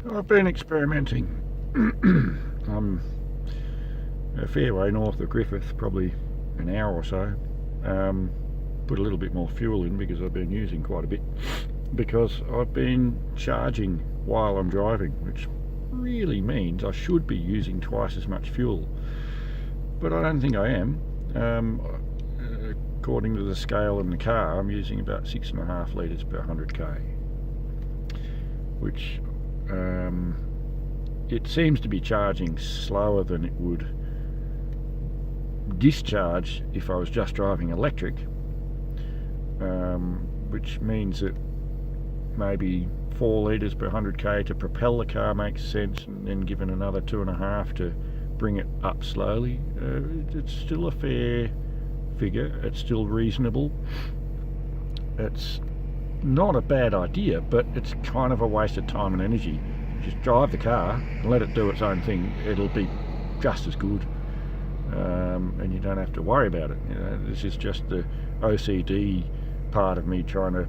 I've been experimenting. I'm a fair way north of Griffith, probably an hour or so. Put a little bit more fuel in because I've been using quite a bit, because I've been charging while I'm driving, which really means I should be using twice as much fuel, but I don't think I am. According to the scale in the car, I'm using about 6.5 litres per 100k, which it seems to be charging slower than it would discharge if I was just driving electric, which means that maybe 4 litres per 100k to propel the car makes sense, and then given another 2.5 to bring it up slowly. It's still a fair figure, it's still reasonable. It's not a bad idea, but it's kind of a waste of time and energy. Just drive the car and let it do its own thing. It'll be just as good, and you don't have to worry about it. You know, this is just the OCD part of me trying to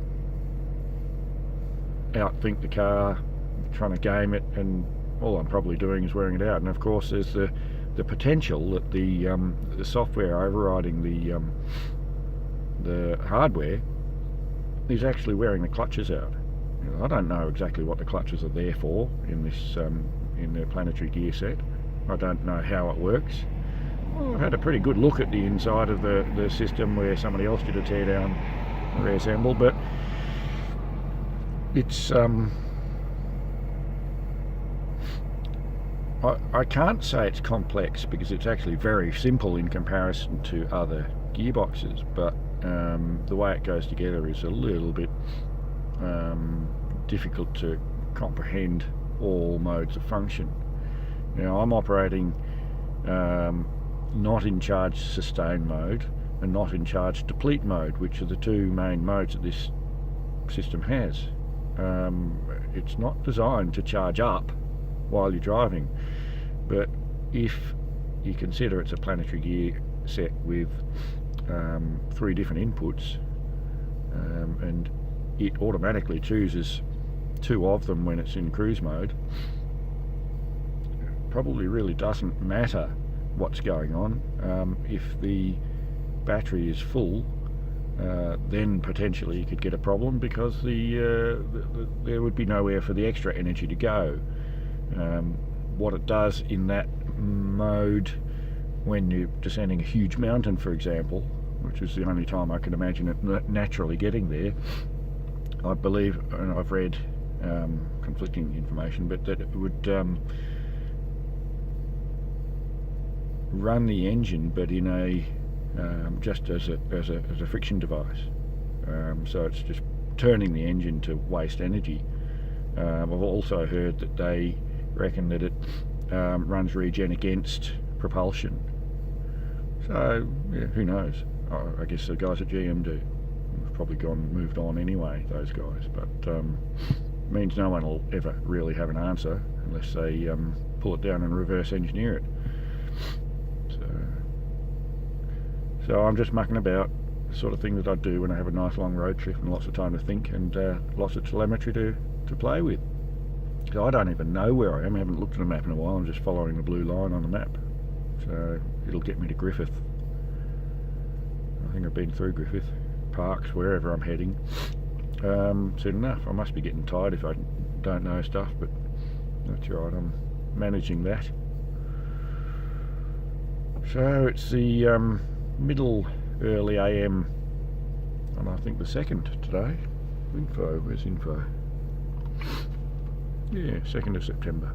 outthink the car, trying to game it, and all I'm probably doing is wearing it out. And of course there's the potential that the software overriding the hardware is actually wearing the clutches out. You know, I don't know exactly what the clutches are there for in this in the planetary gear set. I don't know how it works. Well, I've had a pretty good look at the inside of the system where somebody else did a tear down and reassemble, but it's I can't say it's complex, because it's actually very simple in comparison to other gearboxes, but the way it goes together is a little bit difficult to comprehend all modes of function. Now, I'm operating not in charge sustain mode and not in charge deplete mode, which are the two main modes that this system has. It's not designed to charge up while you're driving, but if you consider it's a planetary gear set with 3 different inputs, and it automatically chooses 2 of them when it's in cruise mode, it probably really doesn't matter what's going on. If the battery is full, then potentially you could get a problem, because there would be nowhere for the extra energy to go. What it does in that mode when you're descending a huge mountain, for example, which is the only time I can imagine it naturally getting there, I believe, and I've read conflicting information, but that it would run the engine, but in a just as a friction device. So it's just turning the engine to waste energy. I've also heard that they reckon that it runs regen against propulsion. So yeah, who knows? I guess the guys at GM do. They've probably moved on anyway, those guys. But means no one will ever really have an answer unless they pull it down and reverse engineer it. So I'm just mucking about, the sort of thing that I do when I have a nice long road trip and lots of time to think, and lots of telemetry to play with. So I don't even know where I am. I haven't looked at a map in a while. I'm just following the blue line on the map. So it'll get me to Griffith. I think I've been through Griffith, Parks, wherever I'm heading, soon enough. I must be getting tired if I don't know stuff, but that's right, I'm managing that. So it's the middle early AM, and I think the 2nd today. Info, where's info? Yeah, 2nd of September.